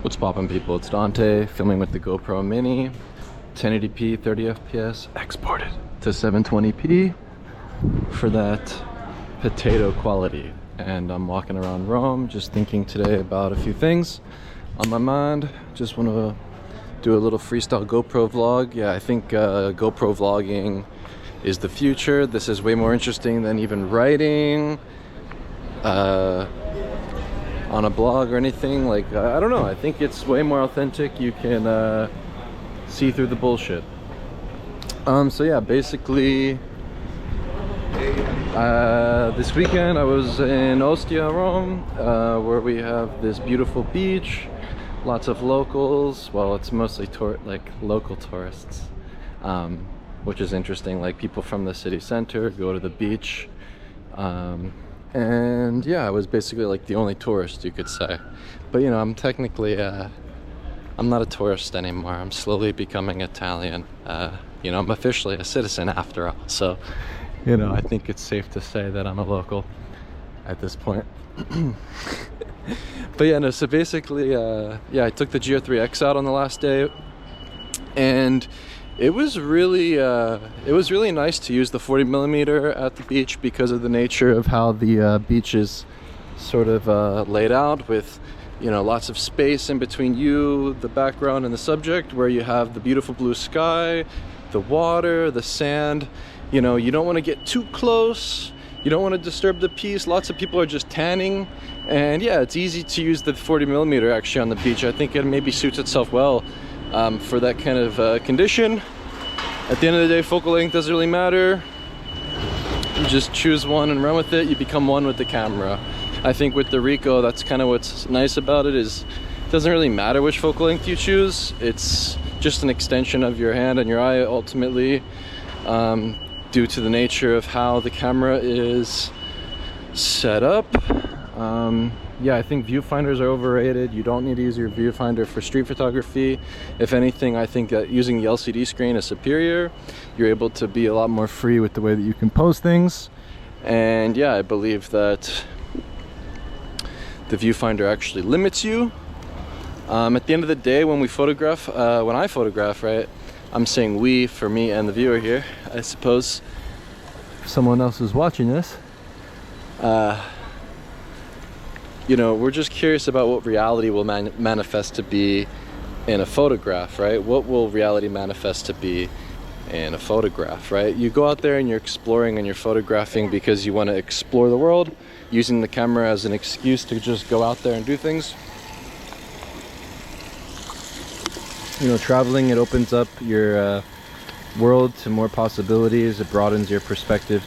What's poppin', people? It's Dante filming with the GoPro Mini, 1080p, 30 FPS, exported to 720p for that potato quality. And I'm walking around Rome just thinking today about a few things on my mind. Just want to do a little freestyle GoPro vlog. Yeah, I think GoPro vlogging is the future. This is way more interesting than even writing on a blog or anything. Like, I don't know, I think it's way more authentic. You can see through the bullshit. So yeah, basically this weekend I was in Ostia, Rome, where we have this beautiful beach, lots of locals. Well, it's mostly local tourists, which is interesting. Like, people from the city center go to the beach, and yeah, I was basically like the only tourist, you could say. But you know, I'm technically I'm not a tourist anymore. I'm slowly becoming Italian. You know, I'm officially a citizen after all, so you know, I think it's safe to say that I'm a local at this point. But yeah, no, so basically yeah, I took the GRIIIx out on the last day, and it was really nice to use the 40mm at the beach because of the nature of how the beach is sort of laid out, with, you know, lots of space in between you, the background, and the subject, where you have the beautiful blue sky, the water, the sand. You know, you don't want to get too close, you don't want to disturb the peace. Lots of people are just tanning, and yeah, it's easy to use the 40mm actually on the beach. I think it maybe suits itself well for that kind of condition. At the end of the day, focal length doesn't really matter. You just choose one and run with it. You become one with the camera. I think with the Ricoh, that's kind of what's nice about it, is it doesn't really matter which focal length you choose. It's just an extension of your hand and your eye ultimately, due to the nature of how the camera is set up. Yeah, I think viewfinders are overrated. You don't need to use your viewfinder for street photography. If anything, I think that using the LCD screen is superior. You're able to be a lot more free with the way that you can pose things. And yeah, I believe that the viewfinder actually limits you. At the end of the day, when we photograph, when I photograph, right, I'm saying we for me and the viewer here. I suppose if someone else is watching this, you know, we're just curious about what reality will manifest to be in a photograph, right? What will reality manifest to be in a photograph, right? You go out there and you're exploring and you're photographing because you want to explore the world, using the camera as an excuse to just go out there and do things. You know, traveling, it opens up your world to more possibilities. It broadens your perspective.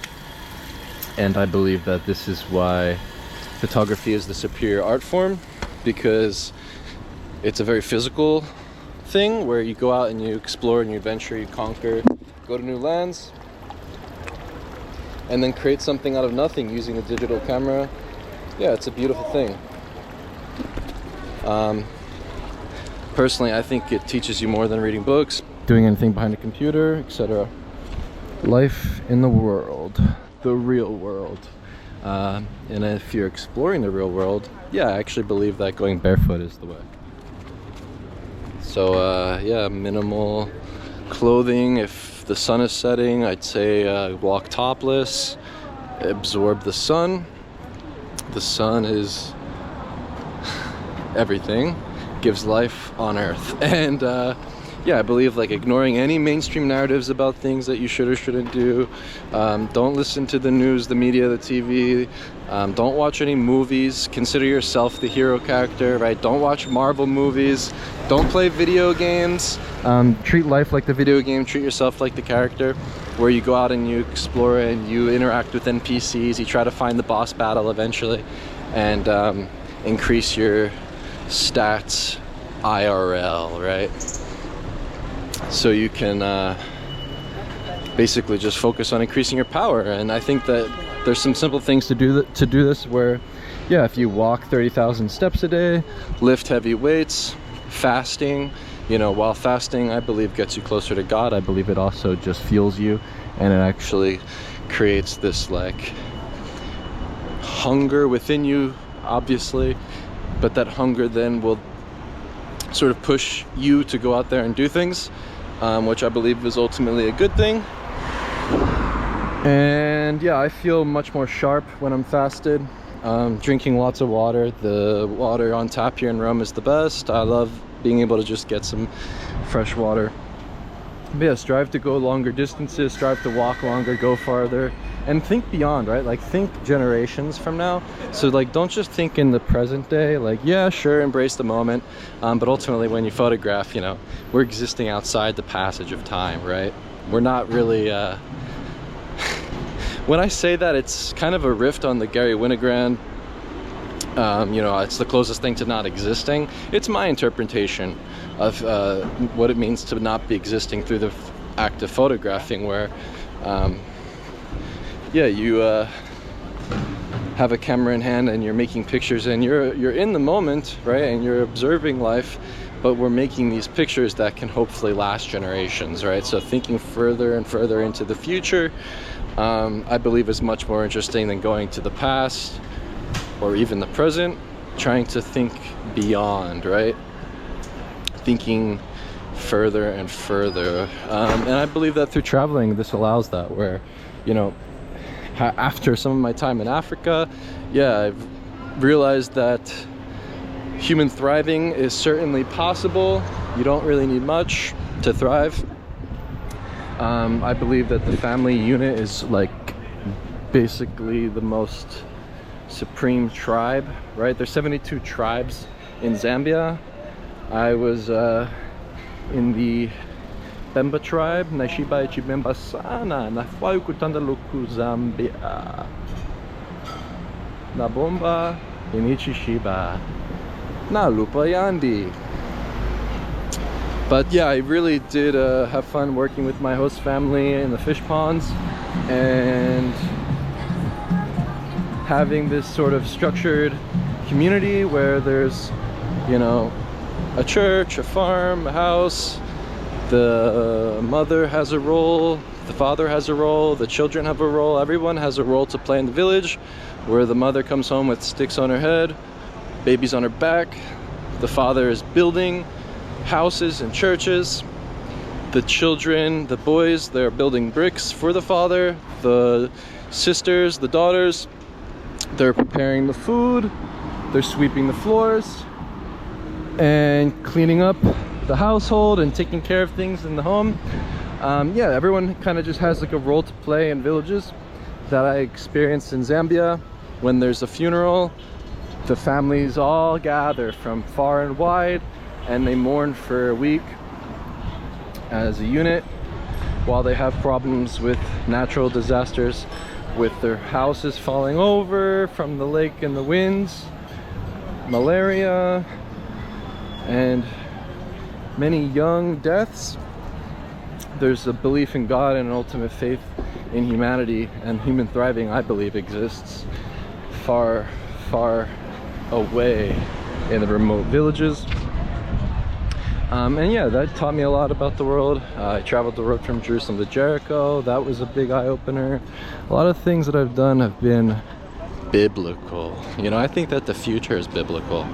And I believe that this is why photography is the superior art form, because it's a very physical thing where you go out and you explore and you adventure, you conquer, go to new lands, and then create something out of nothing using a digital camera. Yeah, it's a beautiful thing. Personally, I think it teaches you more than reading books, doing anything behind a computer, etc. Life in the world, the real world. And if you're exploring the real world, yeah, I actually believe that going barefoot is the way. So yeah, minimal clothing. If the sun is setting, I'd say walk topless, absorb the sun. The sun is everything, gives life on earth. And yeah, I believe like ignoring any mainstream narratives about things that you should or shouldn't do. Don't listen to the news, the media, the TV. Don't watch any movies. Consider yourself the hero character, right? Don't watch Marvel movies. Don't play video games. Treat life like the video game. Treat yourself like the character, where you go out and you explore and you interact with NPCs. You try to find the boss battle eventually, and increase your stats IRL, right? So you can basically just focus on increasing your power. And I think that there's some simple things to do this, where yeah, if you walk 30,000 steps a day, lift heavy weights, fasting, you know, while fasting, I believe, gets you closer to God. I believe it also just fuels you, and it actually creates this like hunger within you, obviously, but that hunger then will sort of push you to go out there and do things, which I believe is ultimately a good thing. And yeah, I feel much more sharp when I'm fasted. Drinking lots of water. The water on tap here in Rome is the best. I love being able to just get some fresh water. But yeah, strive to go longer distances, strive to walk longer, go farther, and think beyond, right? Like, think generations from now. So like, don't just think in the present day. Like, yeah, sure, embrace the moment, but ultimately when you photograph, you know, we're existing outside the passage of time, right? We're not really when I say that, it's kind of a riff on the Gary Winogrand, you know, it's the closest thing to not existing. It's my interpretation of what it means to not be existing through the act of photographing, where yeah, you have a camera in hand and you're making pictures, and you're in the moment, right? And you're observing life, but we're making these pictures that can hopefully last generations, right? So thinking further and further into the future, I believe, is much more interesting than going to the past or even the present, trying to think beyond, right? Thinking further and further. And I believe that through traveling, this allows that, where, you know, after some of my time in Africa, yeah, I've realized that human thriving is certainly possible. You don't really need much to thrive. I believe that the family unit is like basically the most supreme tribe, right? There's 72 tribes in Zambia. I was in the Bemba tribe. Nashiba Chibemba sana nafai kutanda luku Zambia. Na bomba inichi shiba na lupa yandi. But yeah, I really did have fun working with my host family in the fish ponds, and having this sort of structured community where there's, you know, a church, a farm, a house. The mother has a role, the father has a role, the children have a role. Everyone has a role to play in the village, where the mother comes home with sticks on her head, babies on her back. The father is building houses and churches. The children, the boys, they're building bricks for the father. The sisters, the daughters, they're preparing the food, they're sweeping the floors and cleaning up the household and taking care of things in the home. Yeah, everyone kind of just has like a role to play in villages that I experienced in Zambia. When there's a funeral, the families all gather from far and wide, and they mourn for a week as a unit, while they have problems with natural disasters, with their houses falling over from the lake and the winds, malaria, and many young deaths. There's a belief in God and an ultimate faith in humanity, and human thriving, I believe, exists far, far away in the remote villages. And yeah, that taught me a lot about the world. I traveled the road from Jerusalem to Jericho. That was a big eye-opener. A lot of things that I've done have been biblical. You know, I think that the future is biblical.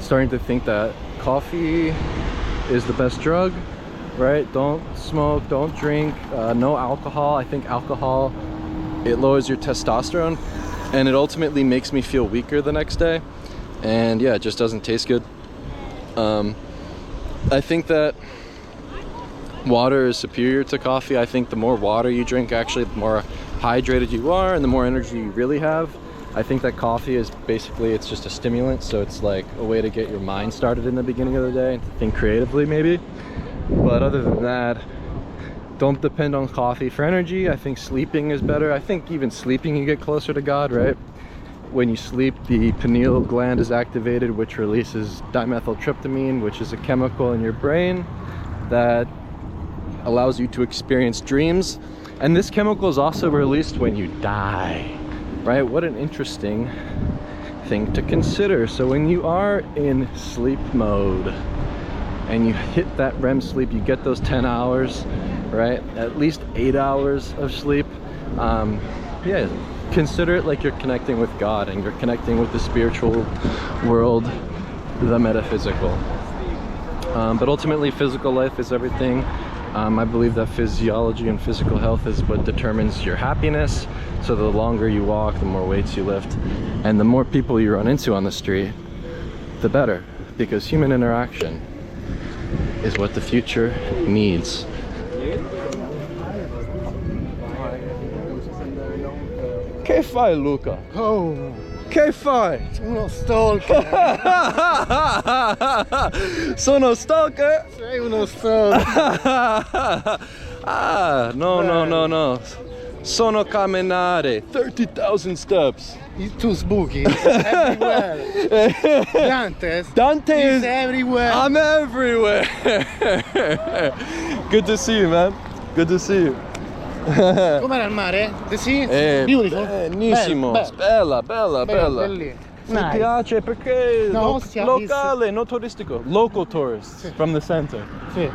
Starting to think that coffee is the best drug, right? Don't smoke, don't drink, no alcohol. I think alcohol, it lowers your testosterone, and it ultimately makes me feel weaker the next day, and yeah, it just doesn't taste good. I think that water is superior to coffee. I think the more water you drink, actually, the more hydrated you are and the more energy you really have. I think that coffee is basically, it's just a stimulant, so it's like a way to get your mind started in the beginning of the day and to think creatively maybe. But other than that, don't depend on coffee for energy. I think sleeping is better. I think even sleeping you get closer to God, right? When you sleep, the pineal gland is activated, which releases dimethyltryptamine, which is a chemical in your brain that allows you to experience dreams. And this chemical is also released when you die, right? What an interesting thing to consider. So when you are in sleep mode and you hit that REM sleep, you get those 10 hours, right? At least 8 hours of sleep. Yeah, consider it like you're connecting with God and you're connecting with the spiritual world, the metaphysical. But ultimately, physical life is everything. I believe that physiology and physical health is what determines your happiness. So the longer you walk, the more weights you lift, and the more people you run into on the street, the better, because human interaction is what the future needs. Che fai, Luca? Oh, Che fai? uno stalker. Sono stalker? Sei uno stalker. Ah, no. Sono camminare 30,000 steps. It's too spooky. It's everywhere. Dante is everywhere. I'm everywhere. Good to see you, man. Good to see you. Com'era il mare? The sea? Beautiful. Bellissimo. Bella. Belli. Mi piace perché No, locale, non turistico. Local tourists from the center. Sì.